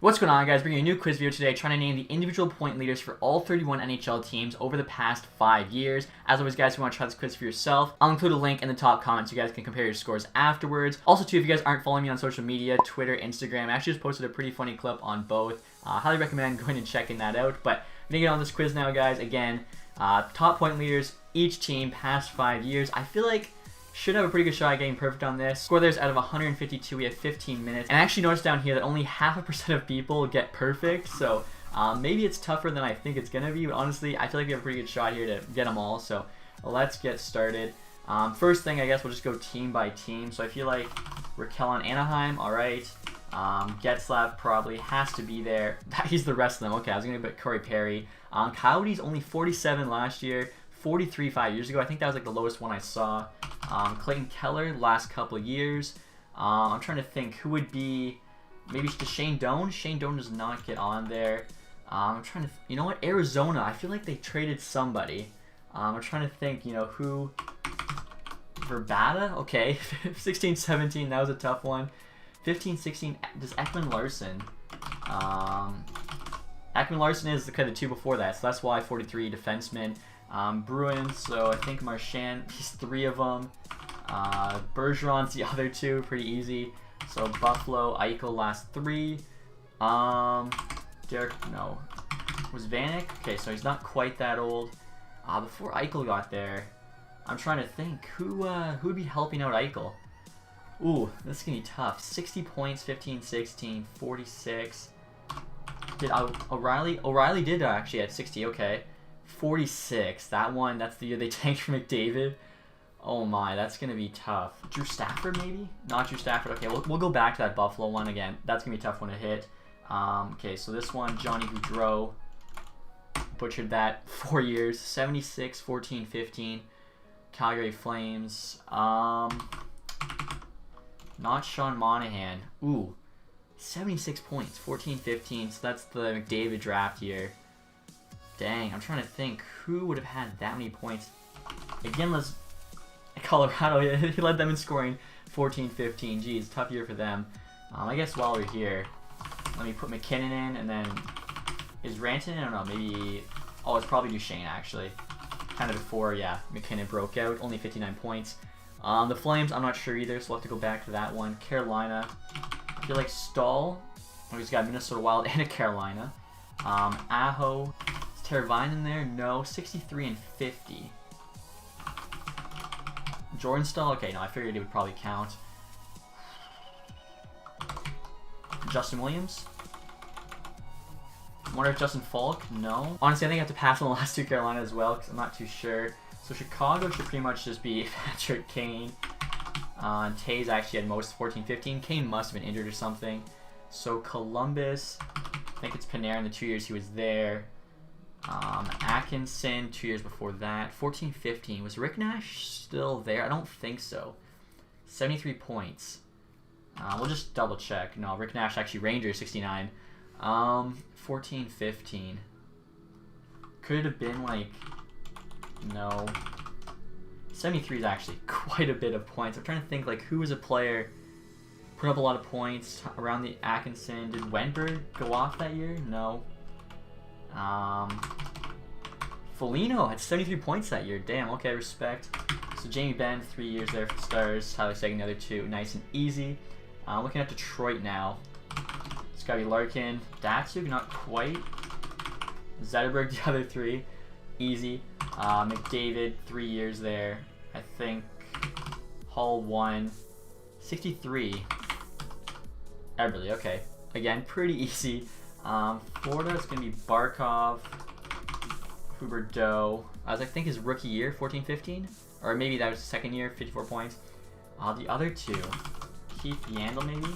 What's going on, guys? Bringing you a new quiz video today, trying to name the individual point leaders for all 31 NHL teams over the past 5 years. As always, guys, if you want to try this quiz for yourself, I'll include a link in the top comment so you guys can compare your scores afterwards. Also, too, if you guys aren't following me on social media, Twitter, Instagram, I actually just posted a pretty funny clip on both. Highly recommend going and checking that out. But I'm going to get on this quiz now, guys. Again, top point leaders, each team past 5 years. I feel like should have a pretty good shot at getting perfect on this. Score there's out of 152, we have 15 minutes. And I actually noticed down here that only 0.5% of people get perfect, so maybe it's tougher than I think it's gonna be, but honestly, I feel like we have a pretty good shot here to get them all, so let's get started. First thing, I guess we'll just go team by team. So I feel like Raquel on Anaheim, alright. Getzlav probably has to be there. He's the rest of them. Okay, I was gonna put Corey Perry. Coyotes only 47 last year, 43 5 years ago. I think that was like the lowest one I saw. Clayton Keller, last couple of years. I'm trying to think who would be, maybe Shane Doan. Shane Doan does not get on there. I'm trying to, you know what, Arizona, I feel like they traded somebody. I'm trying to think, you know, who, Verbata, okay. 16, 17, that was a tough one. 15, 16, does Ekman Larson. Ekman Larson is the two before that, so that's why 43 defenseman. Bruins, so I think Marchand, he's 3 of them. Bergeron's the other 2, pretty easy. So Buffalo, Eichel, last 3. Derek, no. Was Vanek? Okay, so he's not quite that old. Before Eichel got there, I'm trying to think who would be helping out Eichel. Ooh, this is gonna be tough. 60 points, 15, 16, 46. Did O'Reilly? O'Reilly did actually at 60. Okay. 46. That one, that's the year they tanked for McDavid. Oh my, that's going to be tough. Drew Stafford, maybe? Not Drew Stafford. Okay, we'll go back to that Buffalo one again. That's going to be a tough one to hit. Okay, so this one, Johnny Gaudreau. Butchered that. 4 years. 76, 14, 15. Calgary Flames. Not Sean Monahan. Ooh. 76 points. 14, 15. So that's the McDavid draft year. Dang, I'm trying to think who would have had that many points. Again, Colorado, he led them in scoring 14, 15. Geez, tough year for them. I guess while we're here, let me put McKinnon in, and then is Rantanen? I don't know, maybe, oh, it's probably Duchesne actually. Kind of before, yeah, McKinnon broke out, only 59 points. The Flames, I'm not sure either, so we'll have to go back to that one. Carolina, I feel like Stahl, oh, he's got Minnesota Wild and a Carolina. Aho. Teravainen in there? No. 63 and 50. Jordan Stahl? Okay, no, I figured it would probably count. Justin Williams? I wonder if Justin Falk? No. Honestly, I think I have to pass on the last 2 Carolina as well, because I'm not too sure. So Chicago should pretty much just be Patrick Kane. Tays actually had most 14, 15. Kane must have been injured or something. So Columbus, I think it's Panarin the 2 years he was there. Atkinson, 2 years before that. 14, 15. Was Rick Nash still there? I don't think so. 73 points. We'll just double check. No, Rick Nash actually Rangers, 69. 14, 15. Could it have been like, no. 73 is actually quite a bit of points. I'm trying to think like who was a player put up a lot of points around the Atkinson. Did Wenberg go off that year? No. Foligno had 73 points that year. Damn, okay, respect. So Jamie Benn, 3 years there for the Stars. Tyler Seguin, the other 2. Nice and easy. Looking at Detroit now. It's gotta be Larkin. Datsuk, not quite. Zetterberg, the other 3. Easy. McDavid, 3 years there. I think Hull 1. 63. Eberle, okay. Again, pretty easy. Florida is going to be Barkov, Huberdeau. I think his rookie year, 14-15? Or maybe that was his second year, 54 points. The other 2. Keith Yandel, maybe?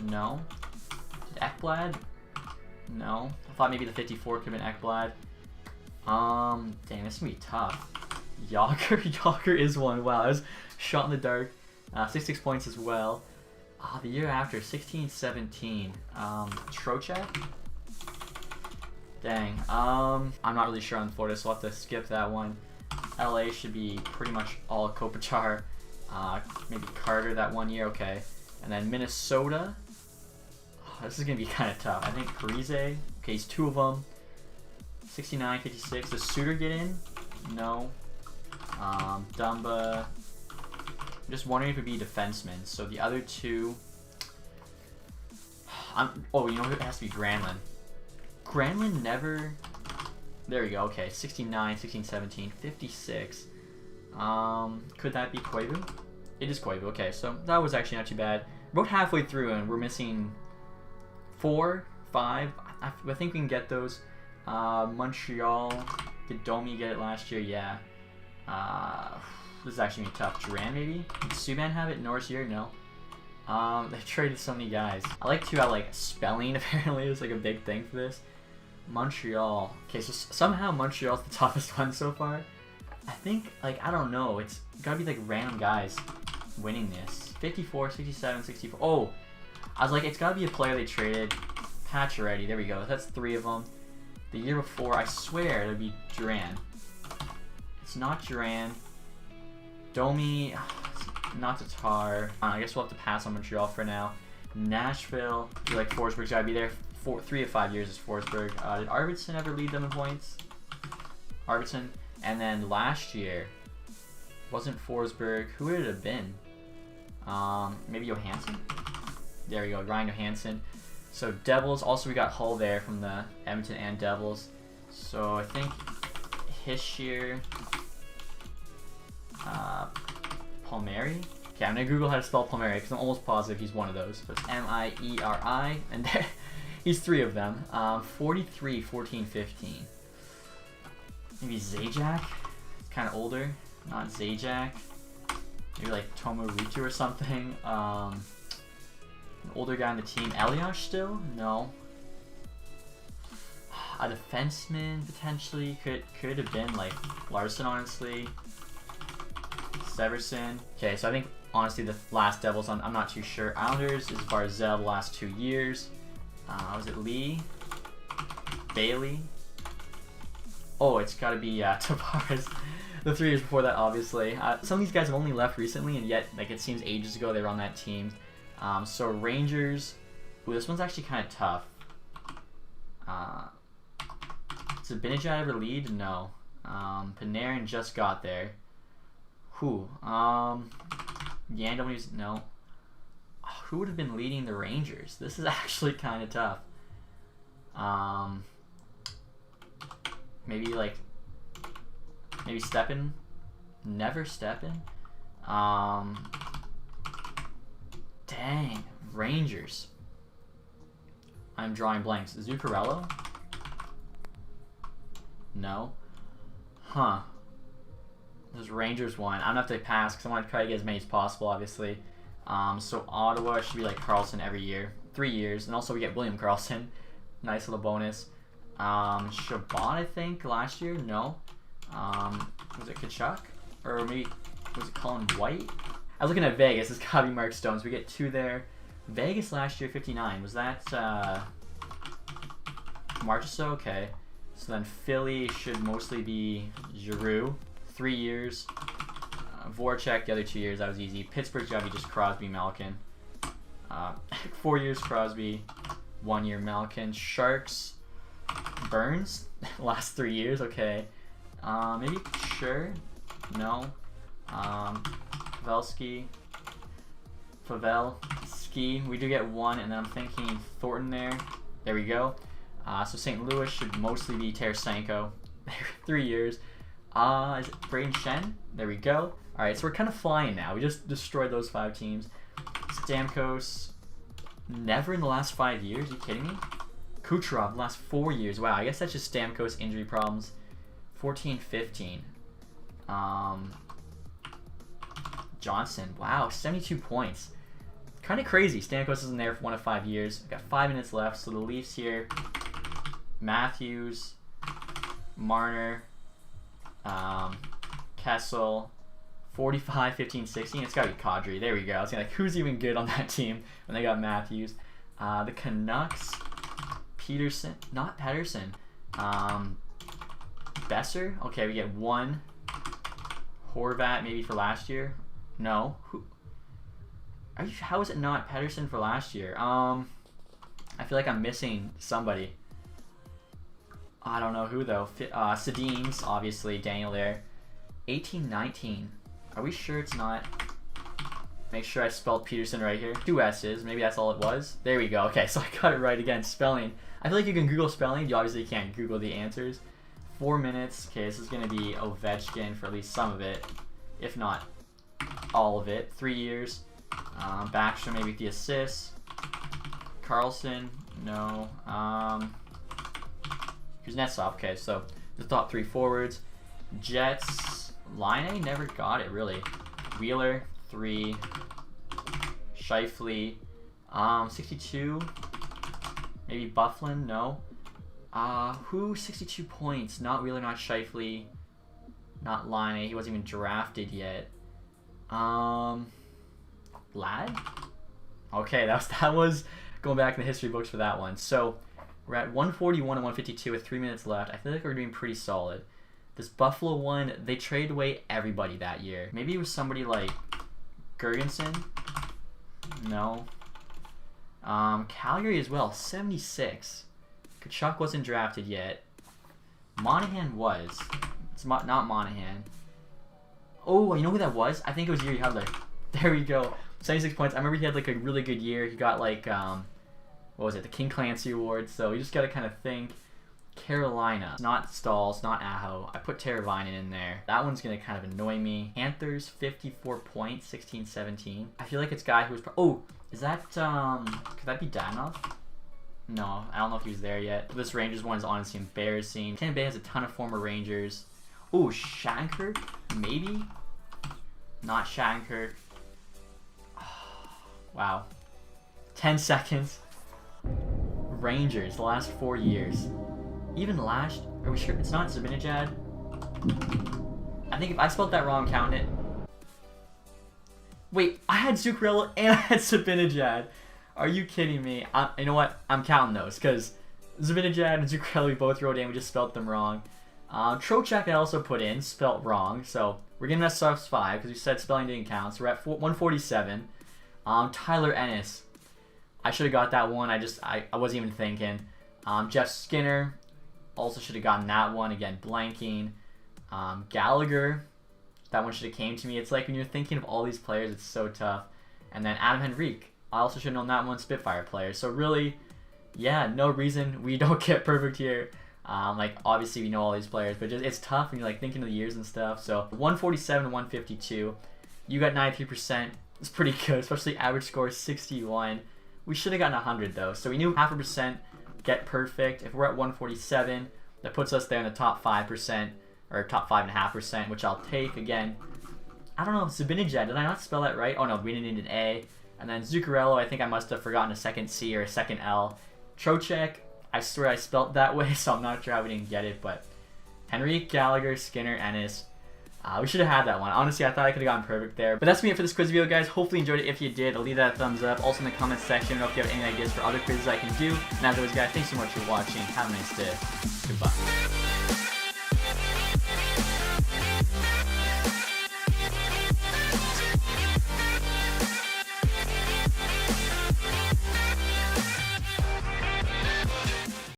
No. Did Ekblad? No. I thought maybe the 54 could have been Ekblad. Dang, this is going to be tough. Yager is one. Wow, I was shot in the dark. 66 points as well. The year after, 16-17. Trocheck? Dang. I'm not really sure on Florida, so I'll have to skip that one. LA should be pretty much all This is going to be kind of tough. I think Parise. Okay, he's 2 of them. 69, 56. Does Suter get in? No. Dumba. I'm just wondering if it would be defensemen. So the other 2. Oh, you know, it has to be Granlund. Granlund never... There we go. Okay, 69, 16, 17, 56. Could that be Koivu? It is Koivu. Okay, so that was actually not too bad. About halfway through, and we're missing 4, 5. I think we can get those. Montreal. Did Domi get it last year? Yeah. This is actually gonna be tough. Duran maybe? Did Subban have it? Norris year? No. They've traded so many guys. I like to like spelling apparently is like a big thing for this. Montreal. Okay, so somehow Montreal's the toughest one so far. I think, like, I don't know. It's gotta be like random guys winning this. 54, 67, 64. Oh, I was like, it's gotta be a player they traded. Pacioretty. There we go. That's 3 of them. The year before, I swear, it would be Duran. It's not Duran. Domi. Not Tatar. I guess we'll have to pass on Montreal for now. Nashville. I feel like Forsberg's gotta be there. 3 of 5 years is Forsberg. Did Arvidsson ever lead them in points? Arvidsson. And then last year, wasn't Forsberg. Who would it have been? Maybe Johansson? There we go, Ryan Johansson. So Devils, also we got Hull there from the Edmonton and Devils. So I think Hischier, Palmieri. Okay, I'm gonna Google how to spell Palmieri because I'm almost positive he's one of those. But it's M-I-E-R-I, and there, he's 3 of them. 43, 14, 15. Maybe Zajac? It's kind of older. Not Zajac. Maybe like Tomo Ritu or something. An older guy on the team. Elias still? No. A defenseman potentially. Could have been like Larson, honestly. Severson. Okay, so I think honestly the last Devils, I'm not too sure. Islanders is Barzell the last 2 years. Was it Lee? Bailey? Oh, it's got to be Tavares. The 3 years before that, obviously. Some of these guys have only left recently, and yet, like, it seems ages ago they were on that team. So Rangers. Ooh, this one's actually kind of tough. Did Benajad ever lead? No. Panarin just got there. Who? Yandomi's no. Who would have been leading the Rangers? This is actually kind of tough. Maybe like Steppen. Never Steppen. Dang, Rangers. I'm drawing blanks. Zuccarello? No. Huh. This Rangers one. I'm gonna have to pass because I want to try to get as many as possible, obviously. So Ottawa should be like Carlson every year. 3 years. And also we get William Carlson. Nice little bonus. Shabbat, I think, last year? No. Was it Kachuk? Or maybe, was it Colin White? I was looking at Vegas. It's gotta be Mark Stone. So we get 2 there. Vegas last year, 59. Was that, Marchessault? Okay. So then Philly should mostly be Giroux. 3 years. Voracek, the other 2 years, that was easy. Pittsburgh's gotta be just Crosby, Malkin. 4 years Crosby, 1 year Malkin. Sharks, Burns, last 3 years, okay. Maybe sure, no. Pavelski, Ski. We do get 1, and then I'm thinking Thornton there. There we go. So St. Louis should mostly be Tarasenko. 3 years. Is it Braden Shen? There we go. Alright, so we're kind of flying now. We just destroyed those 5 teams. Stamkos, never in the last 5 years. Are you kidding me? Kucherov, the last 4 years. Wow, I guess that's just Stamkos injury problems. 14, 15. Johnson, wow, 72 points. Kind of crazy. Stamkos isn't there for 1 of 5 years. We've got 5 minutes left, so the Leafs here. Matthews, Marner, Kessel, 45, 15, 16. It's got to be Kadri. There we go. I was like, who's even good on that team when they got Matthews? The Canucks, Peterson, not Pedersen. Besser. Okay, we get 1. Horvat maybe for last year. No. Who? How is it not Pedersen for last year? I feel like I'm missing somebody. I don't know who though. Sedines, obviously, Daniel there. 1819. Are we sure it's not? Make sure I spelled Peterson right here. 2 S's. Maybe that's all it was. There we go. Okay, so I got it right again. Spelling. I feel like you can Google spelling. You obviously can't Google the answers. 4 minutes. Okay, this is going to be Ovechkin for at least some of it. If not all of it. 3 years. Backstrom maybe with the assists. Carlson. No. Kuznetsov. Okay, so the top 3 forwards. Jets. Line never got it, really. Wheeler. 3. Scheifele. 62. Maybe Bufflin. No. Who 62 points? Not Wheeler, not Scheifele. Not Line. He wasn't even drafted yet. Lad? Okay, that was going back in the history books for that one. So we're at 141 and 152 with 3 minutes left. I feel like we're doing pretty solid. This Buffalo one, they traded away everybody that year. Maybe it was somebody like Gergensen. No. Calgary as well, 76. Kachuk wasn't drafted yet. Monahan was. It's not Monahan. Oh, you know who that was? I think it was Yuri Hudler. There we go. 76 points. I remember he had like a really good year. He got like, what was it? The King Clancy Award. So you just got to kind of think. Carolina. Not Stalls, not Aho. I put Teravainen in there. That one's going to kind of annoy me. Panthers, 54 points, 16-17. I feel like it's a guy who was... Oh, is that... could that be Danov? No, I don't know if he was there yet. This Rangers one is honestly embarrassing. Tampa Bay has a ton of former Rangers. Oh, Shattenkirk? Maybe? Not Shattenkirk. Wow. 10 seconds. Rangers, the last 4 years. Even last... Are we sure it's not Zibanejad? I think if I spelled that wrong, count it. Wait, I had Zuccarello and I had Zibanejad. Are you kidding me? You know what? I'm counting those because Zibanejad and Zuccarello we both wrote in. We just spelled them wrong. Trocheck I also put in, spelt wrong. So we're giving us +5 because we said spelling didn't count. So we're at 147. Tyler Ennis. I should have got that one. I wasn't even thinking. Jeff Skinner. Also should have gotten that one. Again, blanking. Gallagher. That one should have came to me. It's like when you're thinking of all these players, it's so tough. And then Adam Henrique. I also should have known that one. Spitfire player. So really, yeah, no reason we don't get perfect here. Like obviously we know all these players, but it's tough when you're like thinking of the years and stuff. So 147 and 152. You got 93%. It's pretty good, especially average score 61. We should have gotten 100 though. So we knew 0.5% get perfect. If we're at 147, that puts us there in the top 5% or top 5.5%, which I'll take. Again, I don't know, Zibanejad, did I not spell that right? Oh no, we didn't need an A. And then Zuccarello, I think I must have forgotten a second C or a second L. Trocheck, I swear I spelled that way, so I'm not sure how we didn't get it, but Henrique, Gallagher, Skinner, Ennis. We should have had that one. Honestly, I thought I could have gotten perfect there. But that's me for this quiz video, guys. Hopefully you enjoyed it. If you did, I'll leave that a thumbs up. Also in the comments section, if you have any ideas for other quizzes I can do. And as always, guys, thanks so much for watching. Have a nice day. Goodbye.